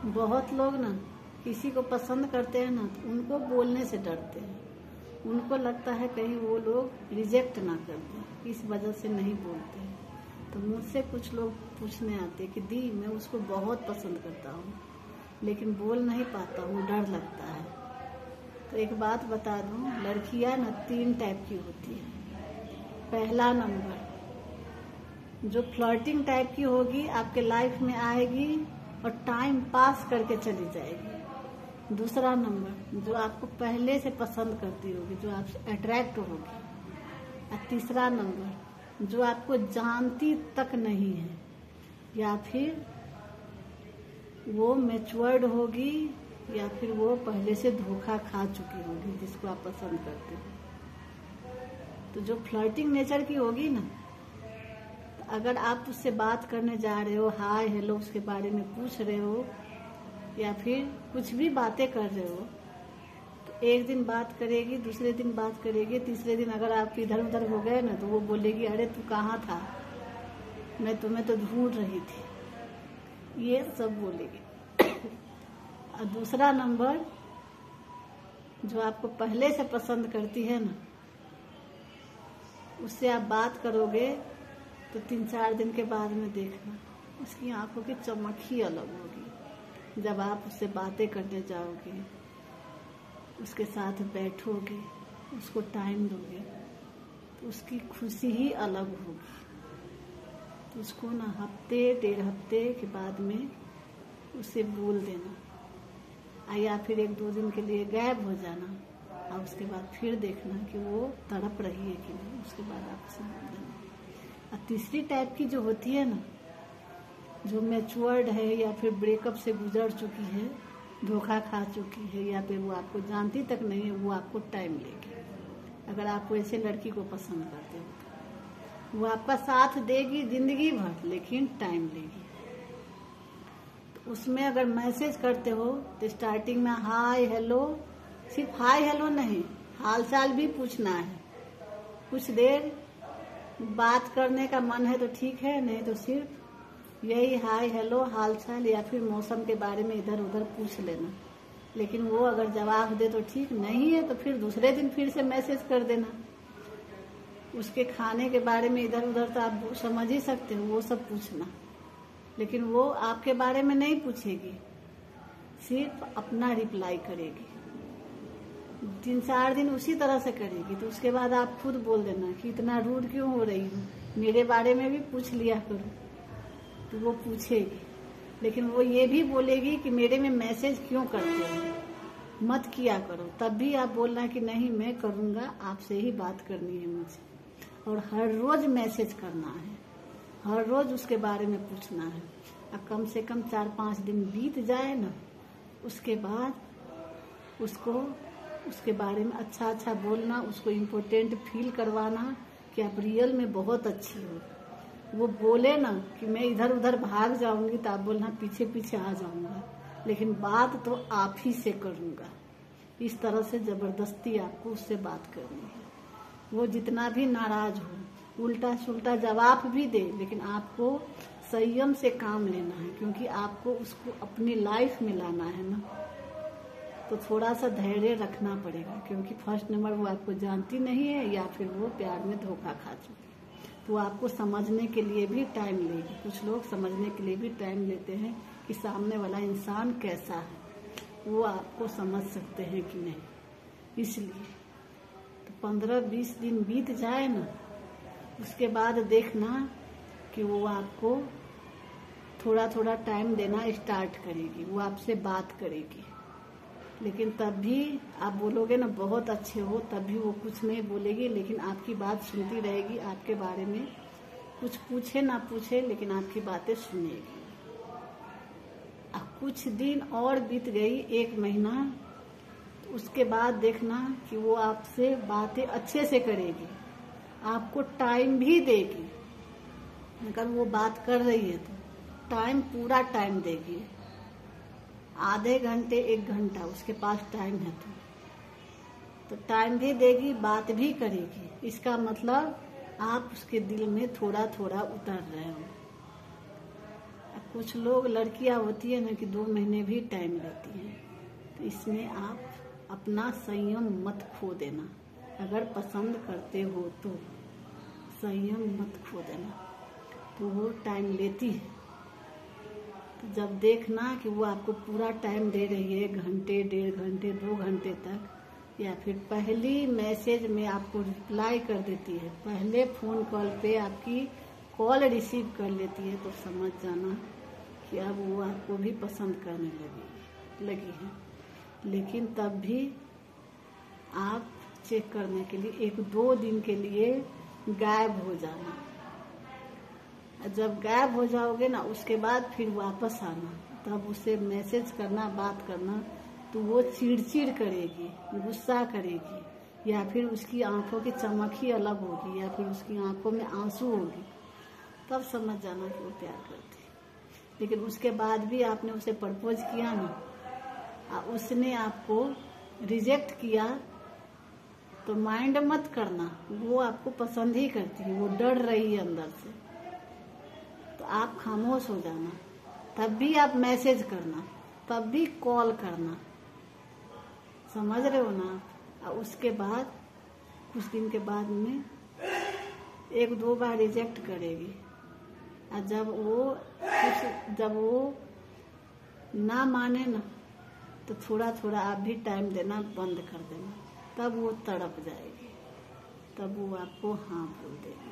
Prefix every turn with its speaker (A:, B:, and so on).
A: बहुत लोग ना किसी को पसंद करते हैं ना तो उनको बोलने से डरते हैं। उनको लगता है कहीं वो लोग रिजेक्ट ना कर दें, इस वजह से नहीं बोलते हैं। तो मुझसे कुछ लोग पूछने आते कि दी मैं उसको बहुत पसंद करता हूँ लेकिन बोल नहीं पाता हूँ, डर लगता है। तो एक बात बता दूँ, लड़कियाँ ना 3 टाइप की होती है। पहला नंबर जो फ्लर्टिंग टाइप की होगी, आपके लाइफ में आएगी और टाइम पास करके चली जाएगी। दूसरा नंबर जो आपको पहले से पसंद करती होगी, जो आपसे अट्रैक्ट होगी। और तीसरा नंबर जो आपको जानती तक नहीं है, या फिर वो मैच्योर्ड होगी, या फिर वो पहले से धोखा खा चुकी होगी जिसको आप पसंद करते हो। तो जो फ्लर्टिंग नेचर की होगी ना, तो अगर आप उससे बात करने जा रहे हो, हाय हेलो उसके बारे में पूछ रहे हो या फिर कुछ भी बातें कर रहे हो, तो एक दिन बात करेगी, दूसरे दिन बात करेगी, तीसरे दिन अगर आप इधर उधर हो गए ना तो वो बोलेगी अरे तू कहाँ था, मैं तुम्हें तो ढूंढ रही थी, ये सब बोलेगी। और दूसरा नंबर जो आपको पहले से पसंद करती है ना, उससे आप बात करोगे तो 3-4 दिन के बाद में देखना उसकी आंखों की चमक ही अलग होगी। जब आप उससे बातें करने जाओगे, उसके साथ बैठोगे, उसको टाइम दोगे, तो उसकी खुशी ही अलग होगी। तो उसको ना हफ्ते 1.5 हफ्ते के बाद में उसे बोल देना, या फिर 1-2 दिन के लिए गायब हो जाना, और उसके बाद फिर देखना कि वो तड़प रही है कि नहीं, उसके बाद आप उसे बोल देना। और तीसरी टाइप की जो होती है ना, जो मैच्योर्ड है या फिर ब्रेकअप से गुजर चुकी है, धोखा खा चुकी है, या फिर वो आपको जानती तक नहीं है, वो आपको टाइम लेगी। अगर आप ऐसे लड़की को पसंद करते हो तो वो आपका साथ देगी जिंदगी भर, लेकिन टाइम लेगी। तो उसमें अगर मैसेज करते हो तो स्टार्टिंग में हाय हेलो, सिर्फ हाय हेलो नहीं, हाल चाल भी पूछना है। कुछ देर बात करने का मन है तो ठीक है, नहीं तो सिर्फ यही हाय हेलो, हाल चाल, या फिर मौसम के बारे में इधर उधर पूछ लेना। लेकिन वो अगर जवाब दे तो ठीक, नहीं है तो फिर दूसरे दिन फिर से मैसेज कर देना। उसके खाने के बारे में इधर उधर तो आप समझ ही सकते हो, वो सब पूछना। लेकिन वो आपके बारे में नहीं पूछेगी, सिर्फ अपना रिप्लाई करेगी। 3-4 दिन उसी तरह से करेगी, तो उसके बाद आप खुद बोल देना कि इतना रूड क्यों हो रही हूँ, मेरे बारे में भी पूछ लिया करो। तो वो पूछेगी, लेकिन वो ये भी बोलेगी कि मेरे में मैसेज क्यों करते हो, मत किया करो। तब भी आप बोलना कि नहीं मैं करूँगा, आपसे ही बात करनी है मुझे। और हर रोज मैसेज करना है, हर रोज उसके बारे में पूछना है। और कम से कम 4-5 दिन बीत जाए ना, उसके बाद उसको उसके बारे में अच्छा अच्छा बोलना, उसको इम्पोर्टेंट फील करवाना कि आप रियल में बहुत अच्छी हो। वो बोले ना कि मैं इधर उधर भाग जाऊंगी, तो आप बोलना पीछे पीछे आ जाऊंगा, लेकिन बात तो आप ही से करूंगा। इस तरह से जबरदस्ती आपको उससे बात करनी है। वो जितना भी नाराज हो, उल्टा सुल्टा जवाब भी दे, लेकिन आपको संयम से काम लेना है, क्योंकि आपको उसको अपनी लाइफ में लाना है ना। तो थोड़ा सा धैर्य रखना पड़ेगा, क्योंकि फर्स्ट नंबर वो आपको जानती नहीं है, या फिर वो प्यार में धोखा खा चुकी है। तो आपको समझने के लिए भी टाइम लेगी। कुछ लोग समझने के लिए भी टाइम लेते हैं कि सामने वाला इंसान कैसा है, वो आपको समझ सकते हैं कि नहीं। इसलिए तो 15-20 दिन बीत जाए ना, उसके बाद देखना कि वो आपको थोड़ा थोड़ा टाइम देना स्टार्ट करेगी, वो आपसे बात करेगी। लेकिन तब भी आप बोलोगे ना बहुत अच्छे हो, तब भी वो कुछ नहीं बोलेगी, लेकिन आपकी बात सुनती रहेगी। आपके बारे में कुछ पूछे ना पूछे, लेकिन आपकी बातें सुनेगी। अब कुछ दिन और बीत गई, 1 महीना, तो उसके बाद देखना कि वो आपसे बातें अच्छे से करेगी, आपको टाइम भी देगी। अगर वो बात कर रही है तो टाइम, पूरा टाइम देगी। आधे घंटे 1 घंटा उसके पास टाइम है तो टाइम भी देगी, बात भी करेगी। इसका मतलब आप उसके दिल में थोड़ा थोड़ा उतर रहे हो। कुछ लोग लड़कियां होती है ना कि 2 महीने भी टाइम लेती हैं, तो इसमें आप अपना संयम मत खो देना। अगर पसंद करते हो तो संयम मत खो देना। तो वो टाइम लेती है, तो जब देखना कि वो आपको पूरा टाइम दे रही है, घंटे, 1.5 घंटे, 2 घंटे तक, या फिर पहली मैसेज में आपको रिप्लाई कर देती है, पहले फ़ोन कॉल पे आपकी कॉल रिसीव कर लेती है, तो समझ जाना कि अब वो आपको भी पसंद करने लगी है। लेकिन तब भी आप चेक करने के लिए 1-2 दिन के लिए गायब हो जाना। जब गायब हो जाओगे ना, उसके बाद फिर वापस आना, तब उसे मैसेज करना, बात करना, तो वो चिड़चिड़ करेगी, गुस्सा करेगी, या फिर उसकी आंखों की चमक ही अलग होगी, या फिर उसकी आंखों में आंसू होगी, तब समझ जाना कि वो प्यार करती है। लेकिन उसके बाद भी आपने उसे प्रपोज किया ना, उसने आपको रिजेक्ट किया, तो माइंड मत करना, वो आपको पसंद ही करती है, वो डर रही है अंदर से। तो आप खामोश हो जाना, तब भी आप मैसेज करना, तब भी कॉल करना, समझ रहे हो ना। और उसके बाद कुछ दिन के बाद में 1-2 बार रिजेक्ट करेगी, और जब वो ना माने ना, तो थोड़ा थोड़ा आप भी टाइम देना बंद कर देना, तब वो तड़प जाएगी, तब वो आपको हाँ बोल देगी।